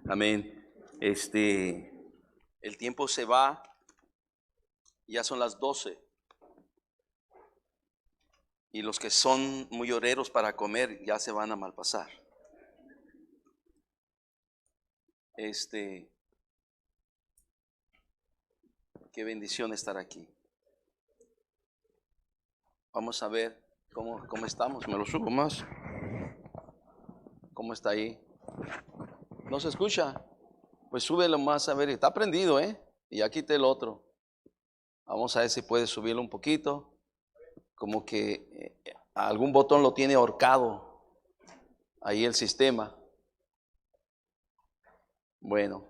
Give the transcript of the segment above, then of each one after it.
Amén. El tiempo se va, ya son las 12. Y los que son muy horeros para comer ya se van a malpasar. Qué bendición estar aquí. Vamos a ver cómo estamos. Me lo subo más. ¿Cómo está ahí? ¿No se escucha? Pues súbelo más a ver. Está prendido, ¿eh? Y ya quité el otro. Vamos a ver si puede subirlo un poquito. Como que algún botón lo tiene ahorcado ahí el sistema. Bueno,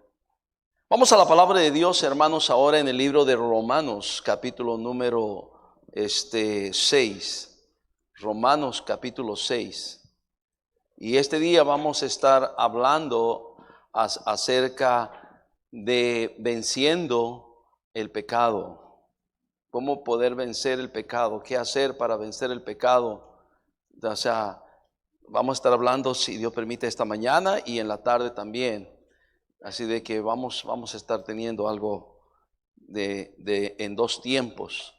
vamos a la palabra de Dios, hermanos, ahora en el libro de Romanos, capítulo número 6. Romanos capítulo 6. Y este día vamos a estar hablando acerca de venciendo el pecado. Cómo poder vencer el pecado, qué hacer para vencer el pecado. O sea, vamos a estar hablando, si Dios permite, esta mañana y en la tarde también. Así de que vamos a estar teniendo algo en dos tiempos.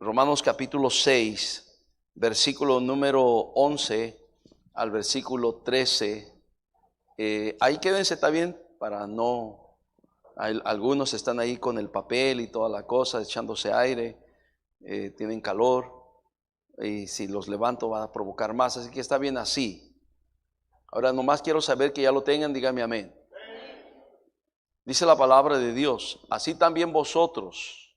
Romanos capítulo 6, versículo número 11 al versículo 13. Ahí quédense, está bien, para no... Algunos están ahí con el papel y toda la cosa, echándose aire, tienen calor, y si los levanto va a provocar más, así que está bien así. Ahora nomás quiero saber que ya lo tengan, dígame amén. Dice la palabra de Dios: así también vosotros,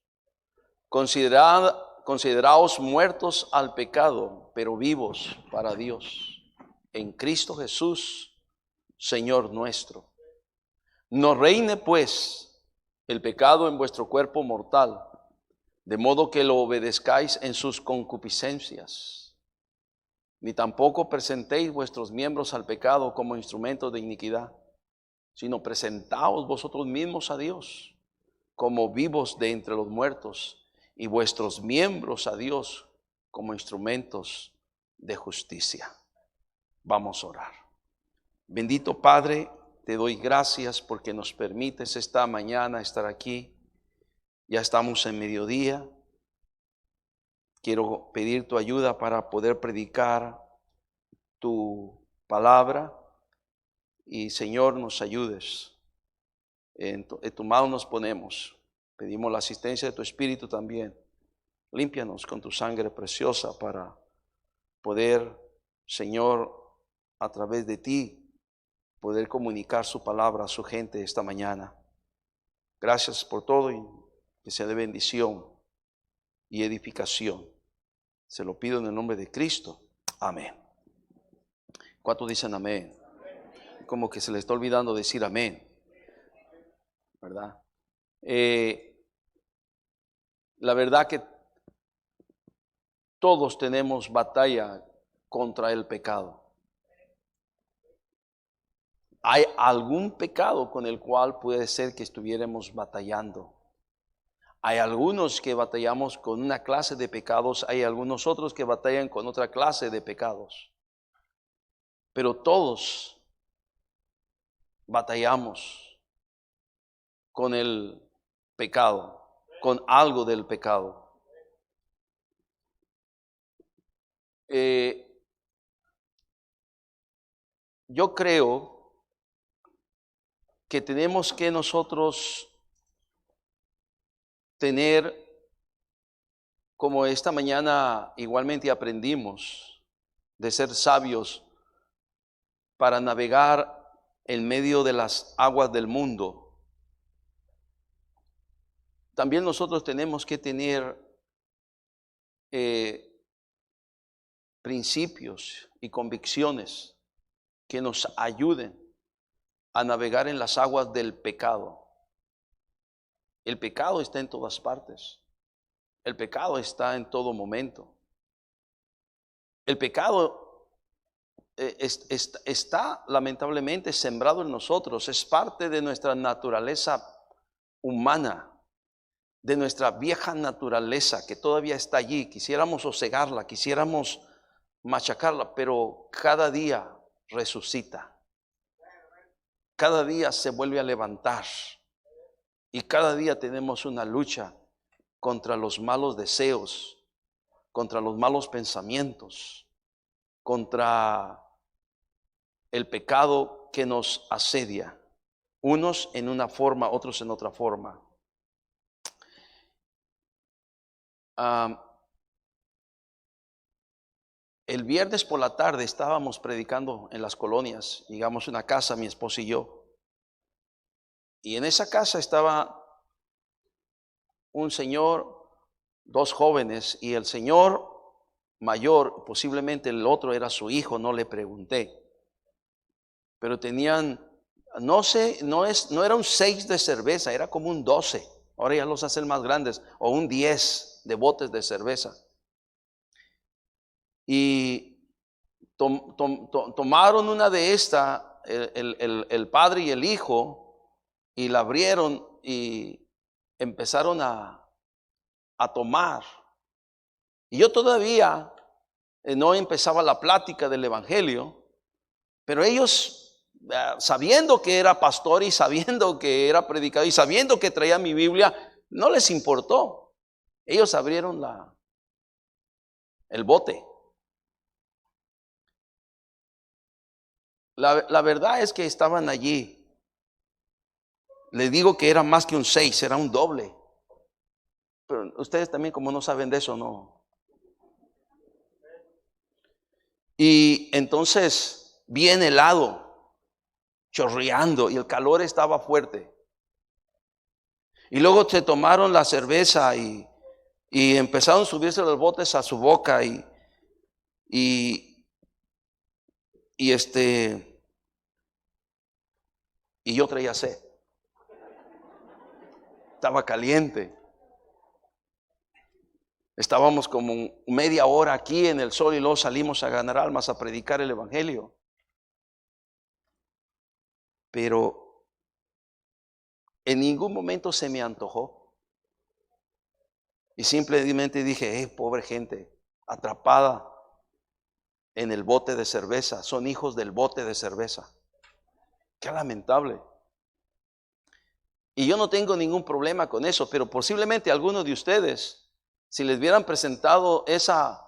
consideraos muertos al pecado, pero vivos para Dios, en Cristo Jesús, Señor nuestro. No reine pues el pecado en vuestro cuerpo mortal, de modo que lo obedezcáis en sus concupiscencias, ni tampoco presentéis vuestros miembros al pecado como instrumentos de iniquidad, sino presentaos vosotros mismos a Dios como vivos de entre los muertos, y vuestros miembros a Dios como instrumentos de justicia. Vamos a orar. Bendito Padre, te doy gracias porque nos permites esta mañana estar aquí. Ya estamos en mediodía. Quiero pedir tu ayuda para poder predicar tu palabra. Y Señor, nos ayudes. En tu mano nos ponemos. Pedimos la asistencia de tu Espíritu también. Límpianos con tu sangre preciosa para poder, Señor, a través de ti, poder comunicar su palabra a su gente esta mañana. Gracias por todo y que sea de bendición y edificación. Se lo pido en el nombre de Cristo. Amén. ¿Cuántos dicen amén? Como que se le está olvidando decir amén, ¿verdad? La verdad que todos tenemos batalla contra el pecado. Hay algún pecado con el cual puede ser que estuviéramos batallando. Hay algunos que batallamos con una clase de pecados, hay algunos otros que batallan con otra clase de pecados. Pero todos batallamos con el pecado, con algo del pecado. Yo creo que tenemos que nosotros tener, como esta mañana igualmente aprendimos, de ser sabios para navegar en medio de las aguas del mundo. También nosotros tenemos que tener principios y convicciones que nos ayuden a navegar en las aguas del pecado. El pecado está en todas partes. El pecado está en todo momento. El pecado está lamentablemente sembrado en nosotros. Es parte de nuestra naturaleza humana, de nuestra vieja naturaleza que todavía está allí. Quisiéramos sosegarla, quisiéramos machacarla, pero cada día resucita. cada día se vuelve a levantar. Y cada día tenemos una lucha contra los malos deseos, contra los malos pensamientos, contra el pecado que nos asedia. Unos en una forma, otros en otra forma. El viernes por la tarde estábamos predicando en las colonias. Llegamos a una casa, mi esposa y yo. Y en esa casa estaba un señor, dos jóvenes, y el señor mayor, posiblemente el otro era su hijo, no le pregunté. Pero tenían, no sé, no era un 6 de cerveza, era como un 12. Ahora ya los hacen más grandes, o un 10 de botes de cerveza. Y tomaron una de estas, el padre y el hijo, y la abrieron y empezaron a tomar. Y yo todavía no empezaba la plática del evangelio, pero ellos, sabiendo que era pastor y sabiendo que era predicador y sabiendo que traía mi Biblia, no les importó. Ellos abrieron el bote. La verdad es que estaban allí. Les digo que era más que un 6, era un doble. Pero ustedes también, como no saben de eso, no. Y entonces, bien helado, chorreando, y el calor estaba fuerte. Y luego se tomaron la cerveza y empezaron a subirse los botes a su boca y yo traía sed. Estaba caliente. Estábamos como media hora aquí en el sol y luego salimos a ganar almas, a predicar el evangelio. Pero en ningún momento se me antojó. Y simplemente dije, pobre gente, atrapada en el bote de cerveza. Son hijos del bote de cerveza. Qué lamentable. Y yo no tengo ningún problema con eso, pero posiblemente algunos de ustedes, si les hubieran presentado esa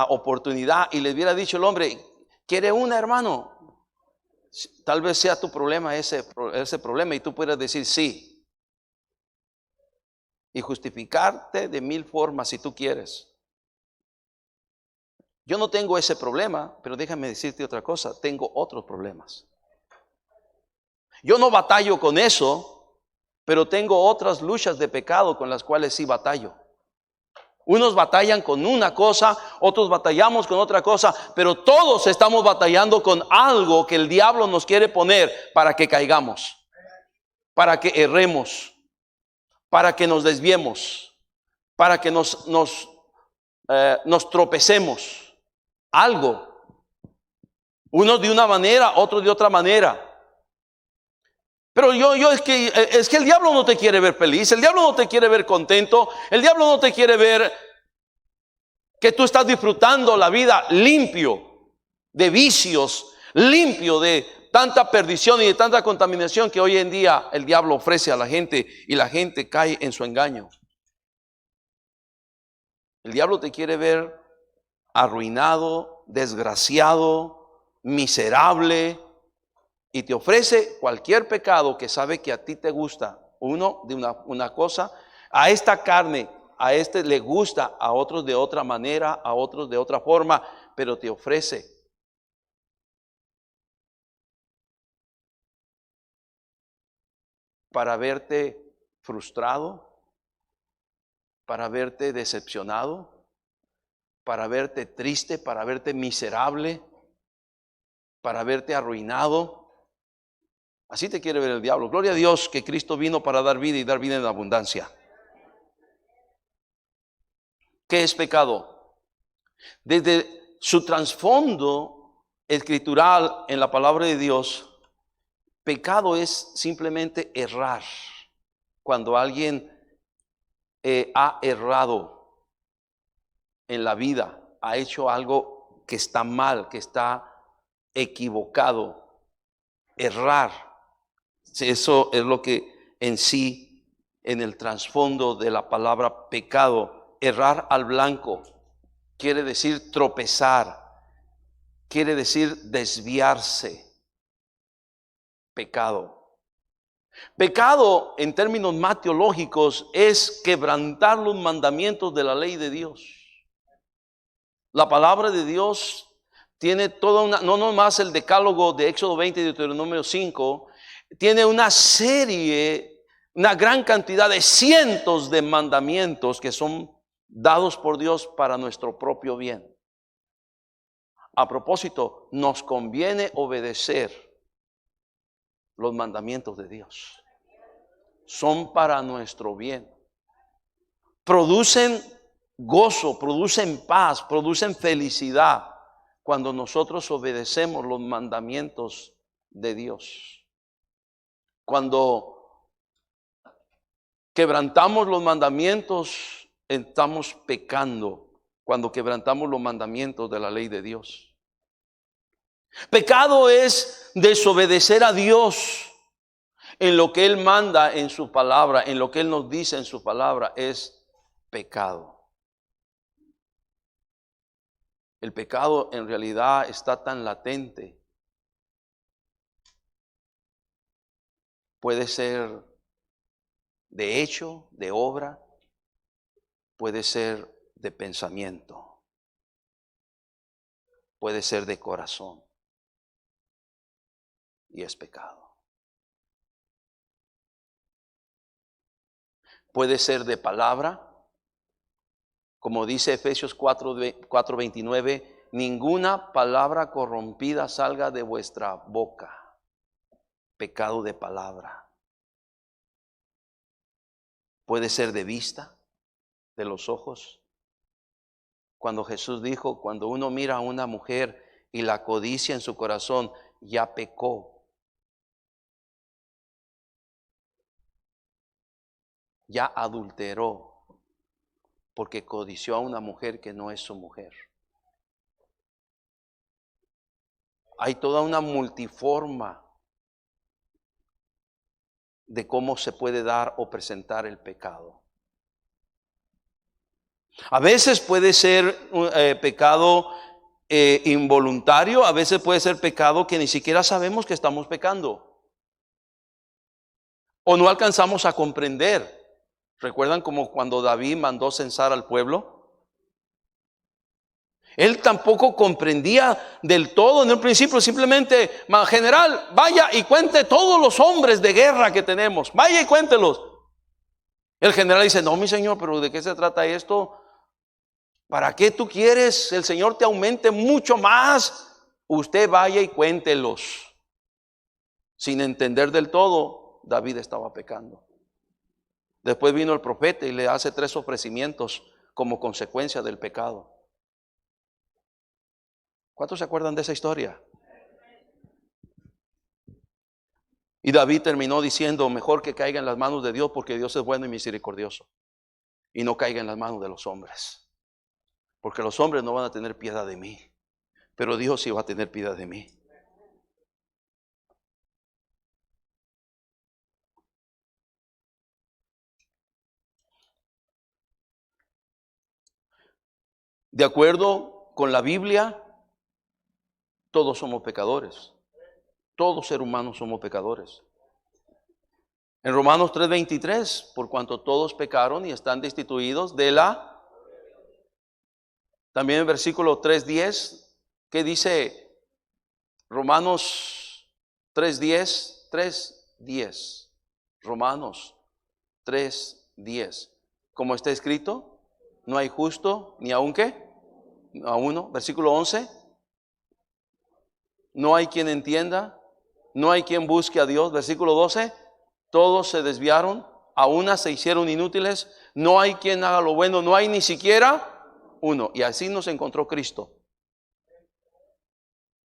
oportunidad y les hubiera dicho el hombre, ¿quiere una, hermano? Tal vez sea tu problema ese problema y tú puedas decir sí. Y justificarte de 1000 formas si tú quieres. Yo no tengo ese problema, pero déjame decirte otra cosa, tengo otros problemas. Yo no batallo con eso, pero tengo otras luchas de pecado con las cuales sí batallo. Unos batallan con una cosa, otros batallamos con otra cosa, pero todos estamos batallando con algo que el diablo nos quiere poner para que caigamos, para que erremos, para que nos desviemos, para que nos tropecemos. Algo. Unos de una manera, otros de otra manera. Pero es que el diablo no te quiere ver feliz, el diablo no te quiere ver contento, el diablo no te quiere ver que tú estás disfrutando la vida limpio de vicios, limpio de tanta perdición y de tanta contaminación que hoy en día el diablo ofrece a la gente y la gente cae en su engaño. El diablo te quiere ver arruinado, desgraciado, miserable. Y te ofrece cualquier pecado que sabe que a ti te gusta. Uno de una cosa, a esta carne, a este le gusta, a otros de otra manera, a otros de otra forma, pero te ofrece. Para verte frustrado, para verte decepcionado, para verte triste, para verte miserable, para verte arruinado. Así te quiere ver el diablo. Gloria a Dios que Cristo vino para dar vida y dar vida en abundancia. ¿Qué es pecado? Desde su trasfondo escritural en la palabra de Dios, pecado es simplemente errar. Cuando alguien ha errado en la vida, ha hecho algo que está mal, que está equivocado. Errar. Sí, eso es lo que en sí, en el trasfondo de la palabra pecado, errar al blanco, quiere decir tropezar, quiere decir desviarse. Pecado. Pecado, en términos más teológicos, es quebrantar los mandamientos de la ley de Dios. La palabra de Dios tiene toda una, no nomás el decálogo de Éxodo 20 y Deuteronomio 5, tiene una serie, una gran cantidad de cientos de mandamientos que son dados por Dios para nuestro propio bien. A propósito, nos conviene obedecer los mandamientos de Dios. Son para nuestro bien. Producen gozo, producen paz, producen felicidad cuando nosotros obedecemos los mandamientos de Dios. Cuando quebrantamos los mandamientos, estamos pecando. Cuando quebrantamos los mandamientos de la ley de Dios. Pecado es desobedecer a Dios en lo que Él manda en su palabra, en lo que Él nos dice en su palabra, es pecado. El pecado en realidad está tan latente. Puede ser de hecho, de obra, puede ser de pensamiento, puede ser de corazón, y es pecado. Puede ser de palabra, como dice Efesios 4:29, ninguna palabra corrompida salga de vuestra boca. Pecado de palabra. Puede ser de vista, de los ojos. Cuando Jesús dijo, cuando uno mira a una mujer y la codicia en su corazón, ya pecó. Ya adulteró, porque codició a una mujer que no es su mujer. Hay toda una multiforma de cómo se puede dar o presentar el pecado. A veces puede ser pecado involuntario, a veces puede ser pecado que ni siquiera sabemos que estamos pecando. O no alcanzamos a comprender. ¿Recuerdan como cuando David mandó censar al pueblo? Él tampoco comprendía del todo en un principio, simplemente, general, vaya y cuente todos los hombres de guerra que tenemos, vaya y cuéntelos. El general dice, no mi señor, pero ¿de qué se trata esto? ¿Para qué tú quieres? El Señor te aumente mucho más. Usted vaya y cuéntelos. Sin entender del todo, David estaba pecando. Después vino el profeta y le hace 3 ofrecimientos como consecuencia del pecado. ¿Cuántos se acuerdan de esa historia? Y David terminó diciendo, mejor que caiga en las manos de Dios, porque Dios es bueno y misericordioso, y no caiga en las manos de los hombres, porque los hombres no van a tener piedad de mí, pero Dios sí va a tener piedad de mí. De acuerdo con la Biblia, todos somos pecadores. Todos seres humanos somos pecadores. En Romanos 3:23, por cuanto todos pecaron y están destituidos de la... También en versículo 3:10, ¿qué dice Romanos 3:10? 3:10. Romanos 3:10. Como está escrito, no hay justo ni aun qué, a uno. Versículo 11. No hay quien entienda, no hay quien busque a Dios. Versículo 12. Todos se desviaron, a una se hicieron inútiles, no hay quien haga lo bueno, no hay ni siquiera uno. Y así nos encontró Cristo.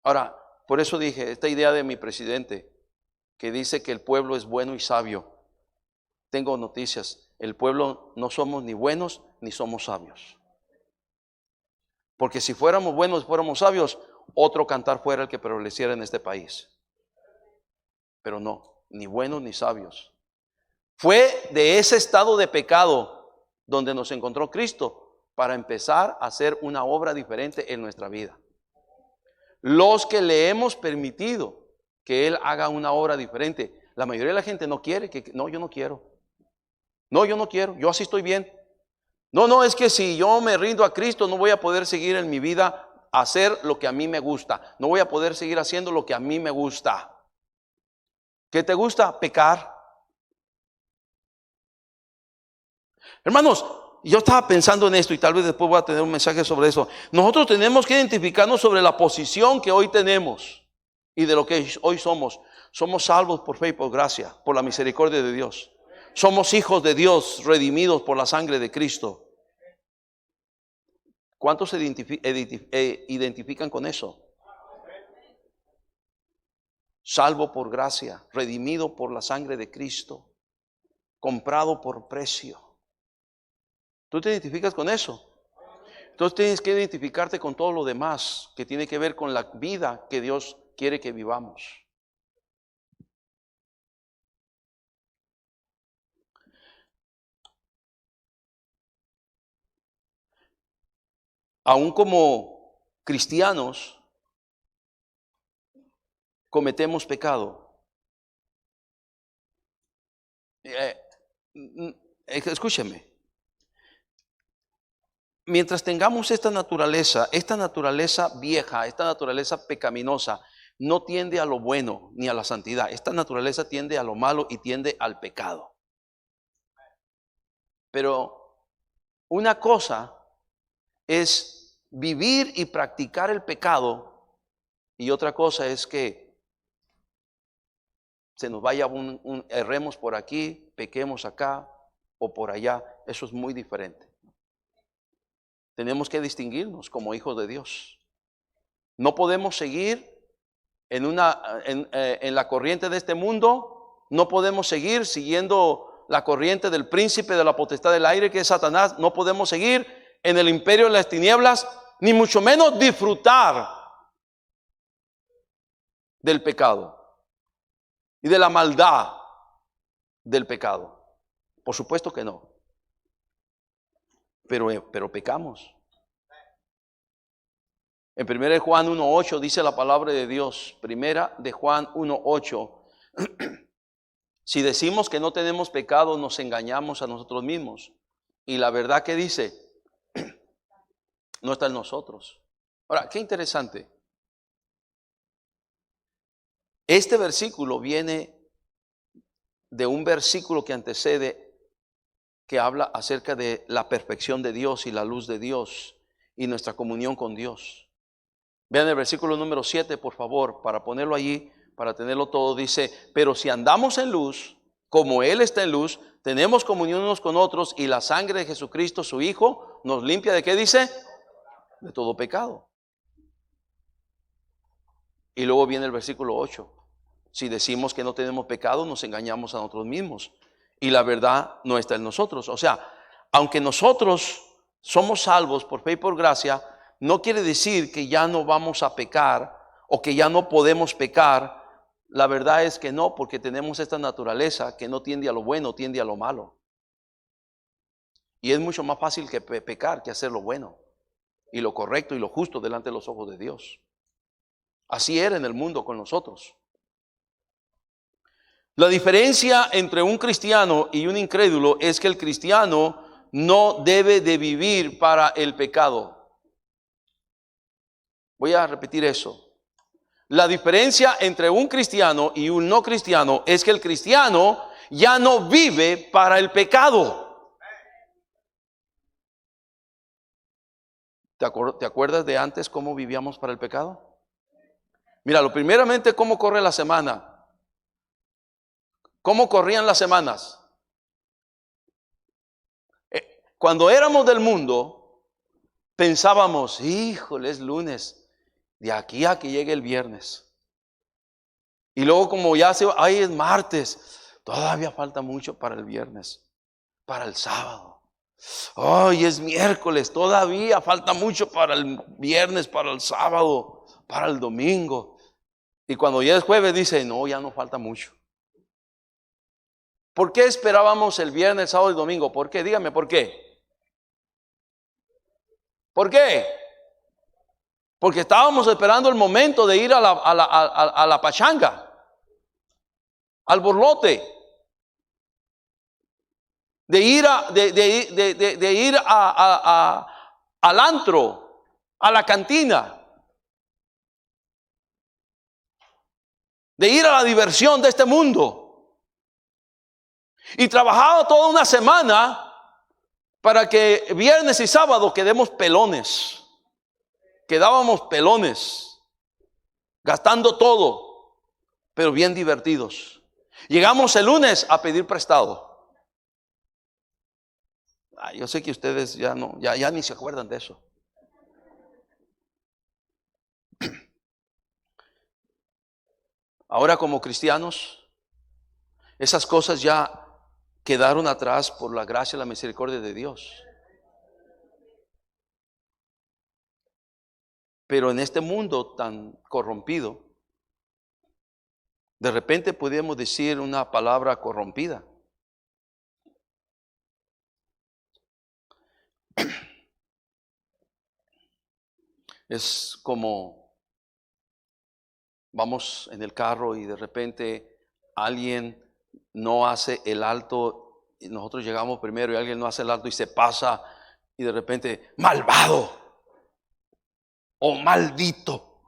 Ahora, por eso dije, esta idea de mi presidente, que dice que el pueblo es bueno y sabio. Tengo noticias, el pueblo no somos ni buenos ni somos sabios. Porque si fuéramos buenos, fuéramos sabios, otro cantar fuera el que prevaleciera en este país. Pero no, ni buenos ni sabios. Fue de ese estado de pecado donde nos encontró Cristo para empezar a hacer una obra diferente en nuestra vida. Los que le hemos permitido que Él haga una obra diferente, la mayoría de la gente no quiere, no, yo no quiero. No, yo no quiero, yo así estoy bien. No, es que si yo me rindo a Cristo no voy a poder seguir en mi vida hacer lo que a mí me gusta. No voy a poder seguir haciendo lo que a mí me gusta. ¿Qué te gusta? Pecar. Hermanos, yo estaba pensando en esto y tal vez después voy a tener un mensaje sobre eso. Nosotros tenemos que identificarnos sobre la posición que hoy tenemos y de lo que hoy somos. Somos salvos por fe y por gracia, por la misericordia de Dios. Somos hijos de Dios, redimidos por la sangre de Cristo. ¿Cuántos se identifican con eso? Salvo por gracia, redimido por la sangre de Cristo, comprado por precio. ¿Tú te identificas con eso? Entonces tienes que identificarte con todo lo demás que tiene que ver con la vida que Dios quiere que vivamos. Aún como cristianos cometemos pecado. Escúcheme. Mientras tengamos esta naturaleza vieja, esta naturaleza pecaminosa, no tiende a lo bueno ni a la santidad. Esta naturaleza tiende a lo malo y tiende al pecado. Pero una cosa es vivir y practicar el pecado y otra cosa es que se nos vaya erremos por aquí, pequemos acá o por allá. Eso es muy diferente. Tenemos que distinguirnos como hijos de Dios. No podemos seguir en la corriente de este mundo. No podemos seguir siguiendo la corriente del príncipe de la potestad del aire, que es Satanás. No podemos seguir en el imperio de las tinieblas, ni mucho menos disfrutar del pecado y de la maldad del pecado. Por supuesto que no. Pero pecamos. En 1 Juan 1:8 dice la palabra de Dios. 1 Juan 1:8. Si decimos que no tenemos pecado, nos engañamos a nosotros mismos. Y la verdad que dice, no está en nosotros. Ahora, qué interesante. Este versículo viene de un versículo que antecede, que habla acerca de la perfección de Dios y la luz de Dios y nuestra comunión con Dios. Vean el versículo número 7, por favor, para ponerlo allí, para tenerlo todo. Dice, pero si andamos en luz, como Él está en luz, tenemos comunión unos con otros y la sangre de Jesucristo, su Hijo, nos limpia ¿de qué dice? De todo pecado. Y luego viene el versículo 8. Si decimos que no tenemos pecado, nos engañamos a nosotros mismos. Y la verdad no está en nosotros. O sea, aunque nosotros somos salvos por fe y por gracia, no quiere decir que ya no vamos a pecar o que ya no podemos pecar. La verdad es que no, porque tenemos esta naturaleza que no tiende a lo bueno, tiende a lo malo. Y es mucho más fácil que pecar que hacer lo bueno y lo correcto y lo justo delante de los ojos de Dios. Así era en el mundo con nosotros. La diferencia entre un cristiano y un incrédulo es que el cristiano no debe de vivir para el pecado. Voy a repetir eso. La diferencia entre un cristiano y un no cristiano es que el cristiano ya no vive para el pecado. ¿Te acuerdas de antes cómo vivíamos para el pecado? Mira, primeramente, ¿cómo corre la semana? ¿Cómo corrían las semanas? Cuando éramos del mundo, pensábamos, híjole, es lunes, de aquí a que llegue el viernes. Y luego como ya ay, es martes, todavía falta mucho para el viernes, para el sábado. Ay, es miércoles, todavía falta mucho para el viernes, para el sábado, para el domingo. Y cuando ya es jueves dice, no, ya no falta mucho. ¿Por qué esperábamos el viernes, el sábado y domingo? ¿Por qué? Dígame, ¿por qué? ¿Por qué? Porque estábamos esperando el momento de ir a la pachanga, al borlote, de ir al antro, a la cantina, de ir a la diversión de este mundo. Y trabajaba toda una semana para que viernes y sábado quedemos pelones. Quedábamos pelones, gastando todo, pero bien divertidos. Llegamos el lunes a pedir prestado. Yo sé que ustedes ya ni se acuerdan de eso. Ahora como cristianos, esas cosas ya quedaron atrás por la gracia y la misericordia de Dios. Pero en este mundo tan corrompido, de repente podemos decir una palabra corrompida. Es como vamos en el carro y de repente alguien no hace el alto y nosotros llegamos primero y alguien no hace el alto y se pasa y de repente malvado o maldito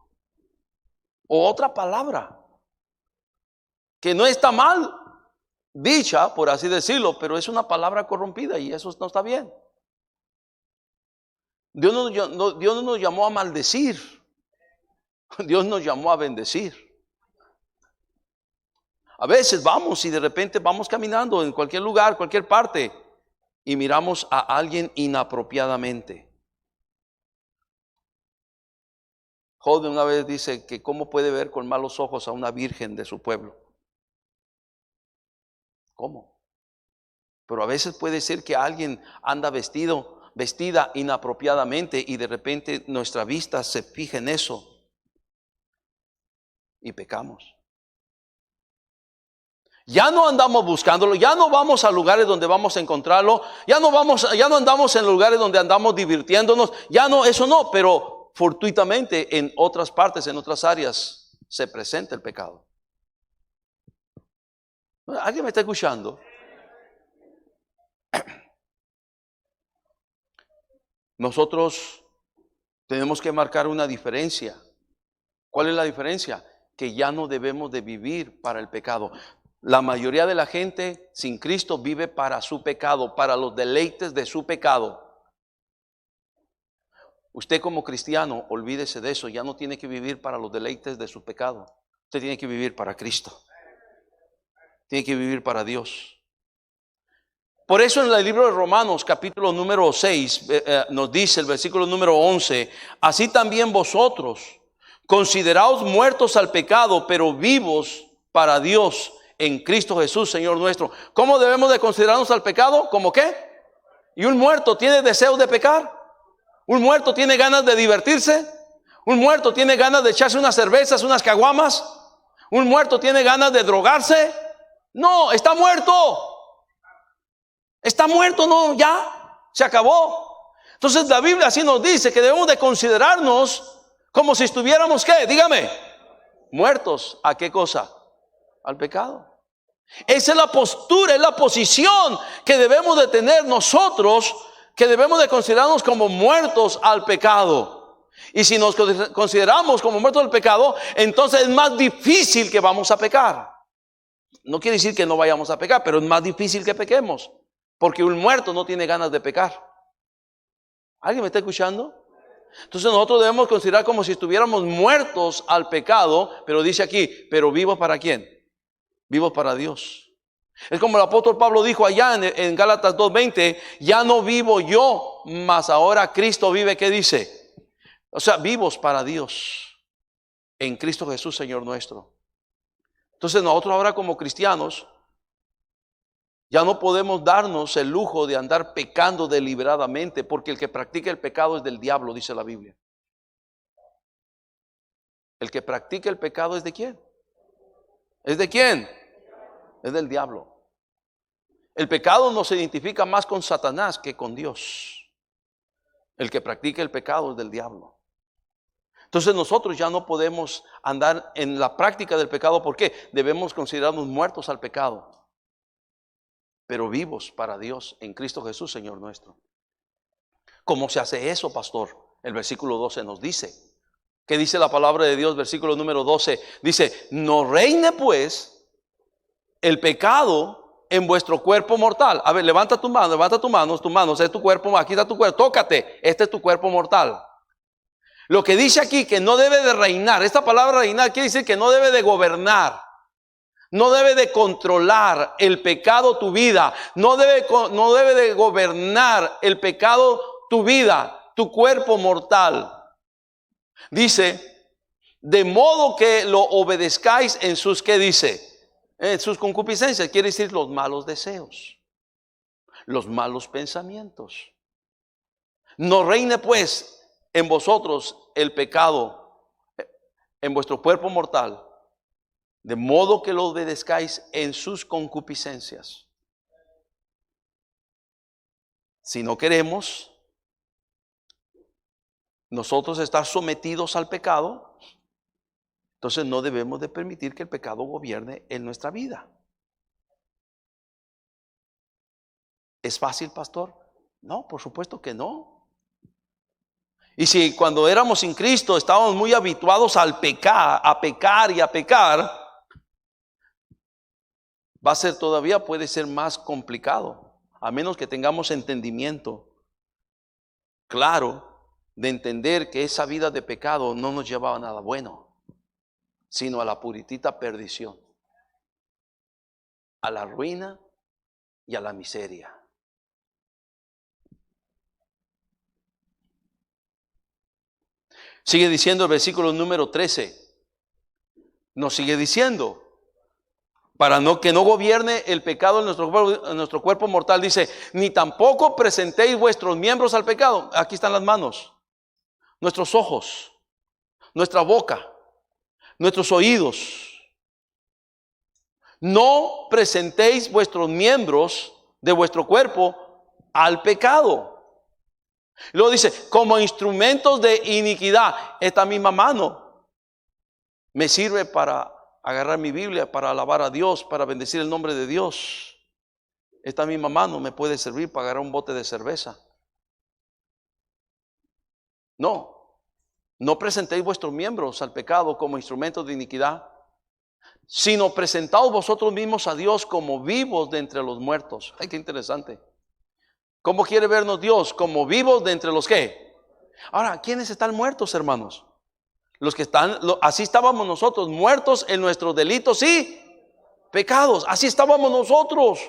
o otra palabra que no está mal dicha, por así decirlo, pero es una palabra corrompida y eso no está bien. Dios no nos llamó a maldecir, Dios nos llamó a bendecir. A veces vamos y de repente vamos caminando en cualquier lugar, cualquier parte, y miramos a alguien inapropiadamente. Job una vez dice que cómo puede ver con malos ojos a una virgen de su pueblo. ¿Cómo? Pero a veces puede ser que alguien anda vestida inapropiadamente y de repente nuestra vista se fija en eso y pecamos. Ya no andamos buscándolo, ya no vamos a lugares donde vamos a encontrarlo, ya no andamos en lugares donde andamos divirtiéndonos, eso no, pero fortuitamente en otras partes, en otras áreas se presenta el pecado. ¿Alguien me está escuchando? Nosotros tenemos que marcar una diferencia. ¿Cuál es la diferencia? Que ya no debemos de vivir para el pecado. La mayoría de la gente sin Cristo vive para su pecado, para los deleites de su pecado. Usted como cristiano, olvídese de eso, ya no tiene que vivir para los deleites de su pecado. Usted tiene que vivir para Cristo. Tiene que vivir para Dios. Por eso en el libro de Romanos, capítulo número 6, nos dice el versículo número 11, así también vosotros, consideraos muertos al pecado, pero vivos para Dios en Cristo Jesús, Señor nuestro. ¿Cómo debemos de considerarnos al pecado? ¿Cómo qué? ¿Y un muerto tiene deseos de pecar? ¿Un muerto tiene ganas de divertirse? ¿Un muerto tiene ganas de echarse unas cervezas, unas caguamas? ¿Un muerto tiene ganas de drogarse? No, está muerto. Está muerto, no, ya, se acabó. Entonces la Biblia así nos dice que debemos de considerarnos como si estuviéramos, ¿qué? Dígame, muertos. ¿A qué cosa? Al pecado. Esa es la postura, es la posición que debemos de tener nosotros, que debemos de considerarnos como muertos al pecado. Y si nos consideramos como muertos al pecado, entonces es más difícil que vamos a pecar. No quiere decir que no vayamos a pecar, pero es más difícil que pequemos. Porque un muerto no tiene ganas de pecar. ¿Alguien me está escuchando? Entonces nosotros debemos considerar como si estuviéramos muertos al pecado, pero dice aquí, pero vivos para ¿quién? Vivos para Dios. Es como el apóstol Pablo dijo allá en Gálatas 2:20, ya no vivo yo, mas ahora Cristo vive. ¿Qué dice? O sea, vivos para Dios en Cristo Jesús, Señor nuestro. Entonces nosotros ahora como cristianos ya no podemos darnos el lujo de andar pecando deliberadamente, porque el que practica el pecado es del diablo, dice la Biblia. El que practica el pecado es ¿de quién? ¿Es de quién? Es del diablo. El pecado no se identifica más con Satanás que con Dios. El que practica el pecado es del diablo. Entonces nosotros ya no podemos andar en la práctica del pecado. ¿Por qué? Debemos considerarnos muertos al pecado, pero vivos para Dios en Cristo Jesús, Señor nuestro. ¿Cómo se hace eso, pastor? El versículo 12 nos dice. ¿Qué dice la palabra de Dios? Versículo número 12. Dice, no reine pues el pecado en vuestro cuerpo mortal. A ver, levanta tus manos, es tu cuerpo, aquí está tu cuerpo, tócate, este es tu cuerpo mortal. Lo que dice aquí que no debe de reinar, esta palabra reinar quiere decir que no debe de gobernar, no debe de controlar el pecado tu vida, no debe de gobernar el pecado tu vida, tu cuerpo mortal. Dice, de modo que lo obedezcáis en sus, ¿qué dice? En sus concupiscencias, quiere decir los malos deseos, los malos pensamientos. No reine pues en vosotros el pecado, en vuestro cuerpo mortal, de modo que lo obedezcáis en sus concupiscencias. Si no queremos nosotros estar sometidos al pecado, entonces no debemos de permitir que el pecado gobierne en nuestra vida. ¿Es fácil, pastor? No, por supuesto que no. Y si cuando éramos sin Cristo estábamos muy habituados al pecar, a pecar, va a ser todavía, puede ser más complicado, a menos que tengamos entendimiento claro de entender que esa vida de pecado no nos llevaba a nada bueno, sino a la puritita perdición, a la ruina y a la miseria. Sigue diciendo el versículo número 13. Nos sigue diciendo, para que no gobierne el pecado en nuestro cuerpo mortal, dice, ni tampoco presentéis vuestros miembros al pecado. Aquí están las manos, nuestros ojos, nuestra boca, nuestros oídos. No presentéis vuestros miembros de vuestro cuerpo al pecado. Luego dice, como instrumentos de iniquidad. Esta misma mano me sirve para agarrar mi Biblia, para alabar a Dios, para bendecir el nombre de Dios. Esta misma mano me puede servir para agarrar un bote de cerveza. No presentéis vuestros miembros al pecado como instrumentos de iniquidad, sino presentaos vosotros mismos a Dios como vivos de entre los muertos. Ay, qué interesante. ¿Cómo quiere vernos Dios? Como vivos de entre los ¿qué? Ahora, ¿quiénes están muertos, hermanos? Los que están, así estábamos nosotros, muertos en nuestros delitos y pecados. Así estábamos nosotros.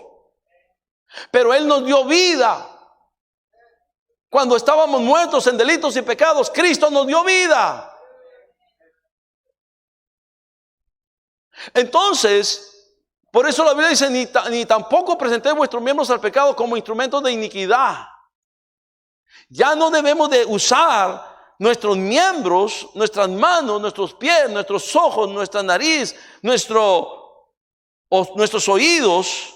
Pero Él nos dio vida. Cuando estábamos muertos en delitos y pecados, Cristo nos dio vida. Entonces, por eso la Biblia dice, ni tampoco presentéis vuestros miembros al pecado como instrumentos de iniquidad. Ya no debemos de usar nuestros miembros, nuestras manos, nuestros pies, nuestros ojos, nuestra nariz, nuestros oídos,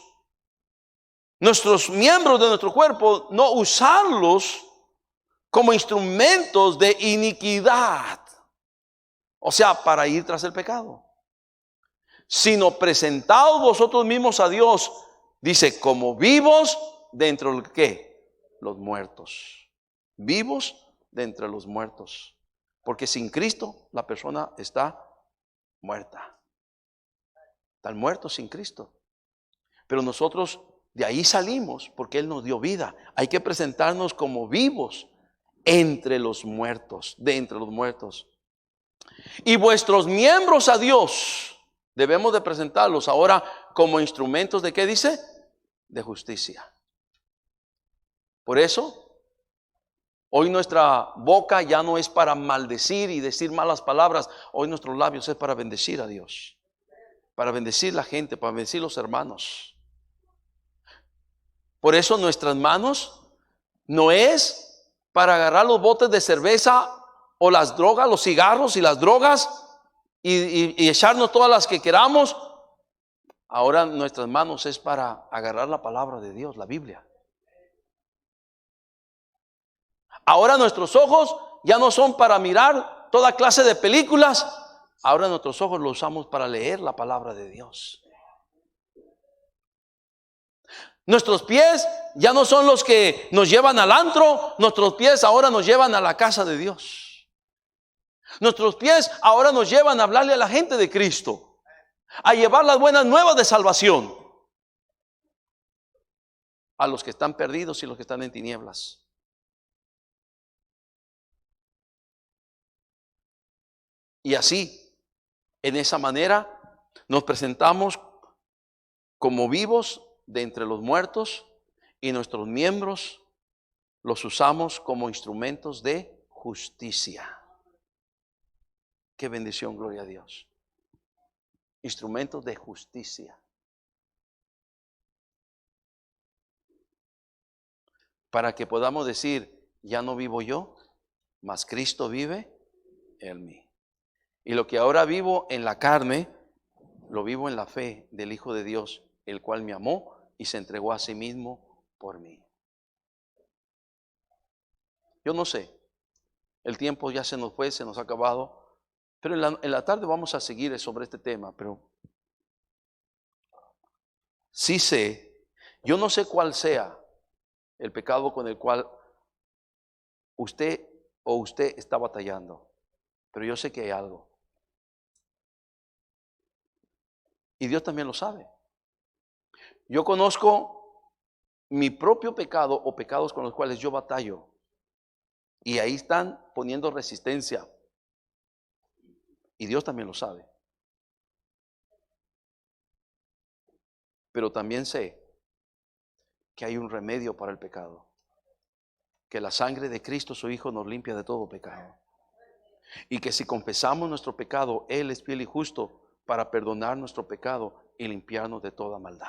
nuestros miembros de nuestro cuerpo, no usarlos como instrumentos de iniquidad. O sea, para ir tras el pecado. Sino presentaos vosotros mismos a Dios, dice, como vivos de entre los ¿qué? Los muertos. Vivos de entre los muertos. Porque sin Cristo la persona está muerta. Están muertos sin Cristo. Pero nosotros de ahí salimos porque Él nos dio vida. Hay que presentarnos como vivos entre los muertos, de entre los muertos. Y vuestros miembros a Dios debemos de presentarlos ahora como instrumentos de ¿qué dice? De justicia. Por eso, hoy nuestra boca ya no es para maldecir y decir malas palabras. Hoy nuestros labios es para bendecir a Dios, para bendecir la gente, para bendecir los hermanos. Por eso nuestras manos no es para agarrar los botes de cerveza o las drogas, los cigarros y las drogas y echarnos todas las que queramos Ahora nuestras manos es para agarrar la palabra de Dios, la Biblia. Ahora nuestros ojos ya no son para mirar toda clase de películas. Ahora nuestros ojos los usamos para leer la palabra de Dios. Nuestros pies ya no son los que nos llevan al antro. Nuestros pies ahora nos llevan a la casa de Dios. Nuestros pies ahora nos llevan a hablarle a la gente de Cristo, a llevar las buenas nuevas de salvación a los que están perdidos y los que están en tinieblas. Y así, en esa manera, nos presentamos como vivos de entre los muertos y nuestros miembros los usamos como instrumentos de justicia. Qué bendición, gloria a Dios. Instrumentos de justicia. Para que podamos decir, ya no vivo yo, mas Cristo vive en mí. Y lo que ahora vivo en la carne, lo vivo en la fe del Hijo de Dios, el cual me amó y se entregó a sí mismo por mí. Yo no sé, el tiempo ya se nos fue, se nos ha acabado, pero en la tarde vamos a seguir sobre este tema, pero sí sé, yo no sé cuál sea el pecado con el cual usted está batallando, pero yo sé que hay algo. Y Dios también lo sabe. Yo conozco mi propio pecado o pecados con los cuales yo batallo. Y ahí están poniendo resistencia. Y Dios también lo sabe. Pero también sé que hay un remedio para el pecado. Que la sangre de Cristo, su Hijo, nos limpia de todo pecado. Y que si confesamos nuestro pecado, Él es fiel y justo para perdonar nuestro pecado y limpiarnos de toda maldad.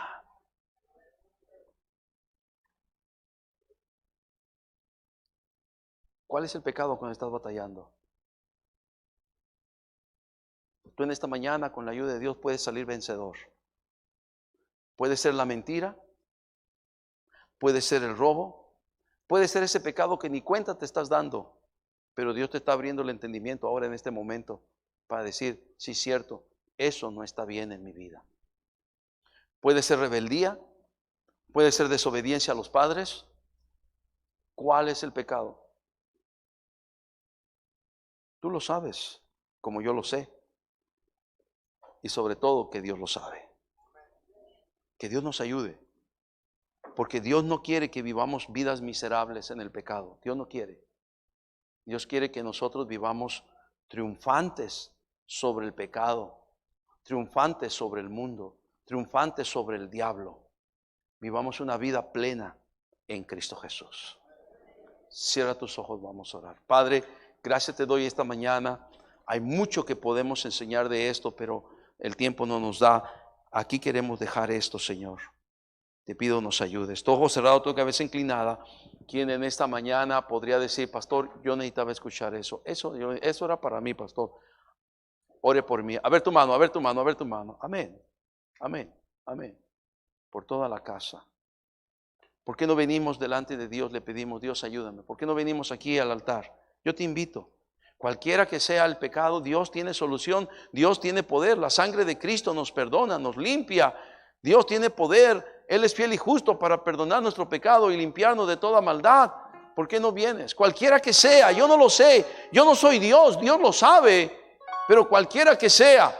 ¿Cuál es el pecado con el que estás batallando? Tú en esta mañana, con la ayuda de Dios, puedes salir vencedor. Puede ser la mentira, puede ser el robo, puede ser ese pecado que ni cuenta te estás dando, pero Dios te está abriendo el entendimiento ahora en este momento para decir, sí, cierto, eso no está bien en mi vida. Puede ser rebeldía, puede ser desobediencia a los padres. ¿Cuál es el pecado? Tú lo sabes, como yo lo sé. Y sobre todo que Dios lo sabe. Que Dios nos ayude. Porque Dios no quiere que vivamos vidas miserables en el pecado. Dios no quiere. Dios quiere que nosotros vivamos triunfantes sobre el pecado, triunfantes sobre el mundo, triunfantes sobre el diablo. Vivamos una vida plena en Cristo Jesús. Cierra tus ojos, vamos a orar. Padre, gracias te doy esta mañana. Hay mucho que podemos enseñar de esto, pero el tiempo no nos da. Aquí queremos dejar esto, Señor. Te pido nos ayudes. Tu ojo cerrado, tu cabeza inclinada. Quien en esta mañana podría decir, pastor, yo necesitaba escuchar eso. Eso era para mí, pastor. Ore por mí. A ver tu mano, a ver tu mano, a ver tu mano. Amén. Amén. Amén. Por toda la casa. ¿Por qué no venimos delante de Dios? Le pedimos, Dios, ayúdame. ¿Por qué no venimos aquí al altar? Yo te invito. Cualquiera que sea el pecado, Dios tiene solución. Dios tiene poder. La sangre de Cristo nos perdona, nos limpia. Dios tiene poder. Él es fiel y justo para perdonar nuestro pecado y limpiarnos de toda maldad. ¿Por qué no vienes? Cualquiera que sea, yo no lo sé. Yo no soy Dios, Dios lo sabe. Pero cualquiera que sea,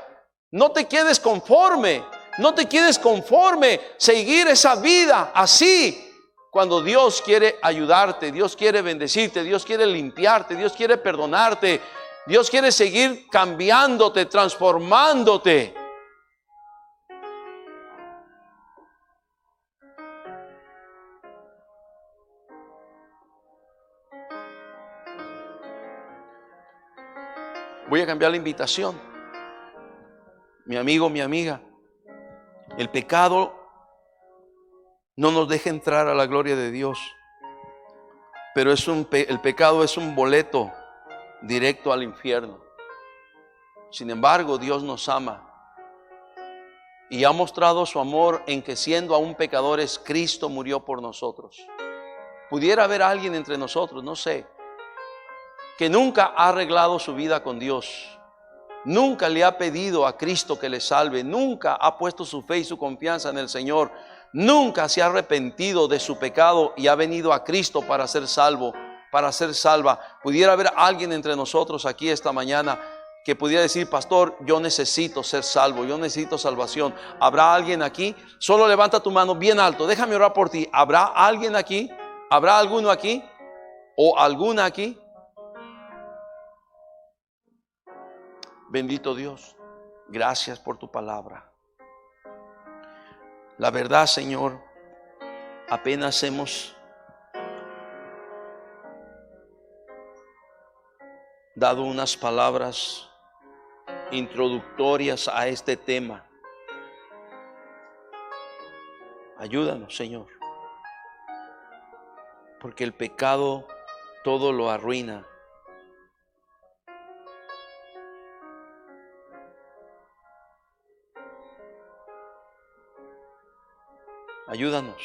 no te quedes conforme. No te quedes conforme. Seguir esa vida así. Cuando Dios quiere ayudarte, Dios quiere bendecirte, Dios quiere limpiarte, Dios quiere perdonarte, Dios quiere seguir cambiándote, transformándote. Voy a cambiar la invitación. Mi amigo, mi amiga, el pecado no nos deja entrar a la gloria de Dios, pero el pecado es un boleto directo al infierno. Sin embargo, Dios nos ama y ha mostrado su amor en que siendo aún pecadores, Cristo murió por nosotros. Pudiera haber alguien entre nosotros, no sé, que nunca ha arreglado su vida con Dios, nunca le ha pedido a Cristo que le salve, nunca ha puesto su fe y su confianza en el Señor, nunca se ha arrepentido de su pecado y ha venido a Cristo para ser salvo, para ser salva. Pudiera haber alguien entre nosotros aquí esta mañana que pudiera decir: pastor, yo necesito ser salvo, yo necesito salvación. ¿Habrá alguien aquí? Solo levanta tu mano bien alto, déjame orar por ti. ¿Habrá alguien aquí? ¿Habrá alguno aquí? ¿O alguna aquí? Bendito Dios, gracias por tu palabra. La verdad, Señor, apenas hemos dado unas palabras introductorias a este tema. Ayúdanos, Señor, porque el pecado todo lo arruina. Ayúdanos,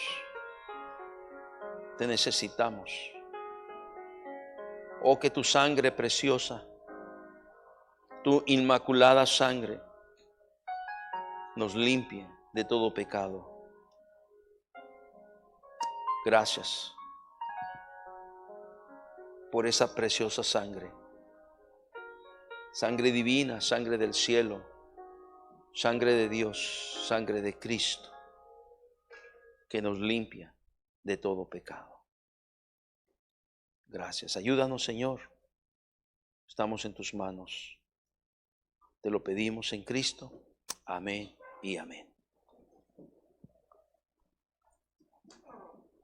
te necesitamos. Oh, que tu sangre preciosa, tu inmaculada sangre, nos limpie de todo pecado. Gracias por esa preciosa sangre, sangre divina, sangre del cielo, sangre de Dios, sangre de Cristo, que nos limpia de todo pecado. Gracias. Ayúdanos, Señor. Estamos en tus manos. Te lo pedimos en Cristo. Amén y amén.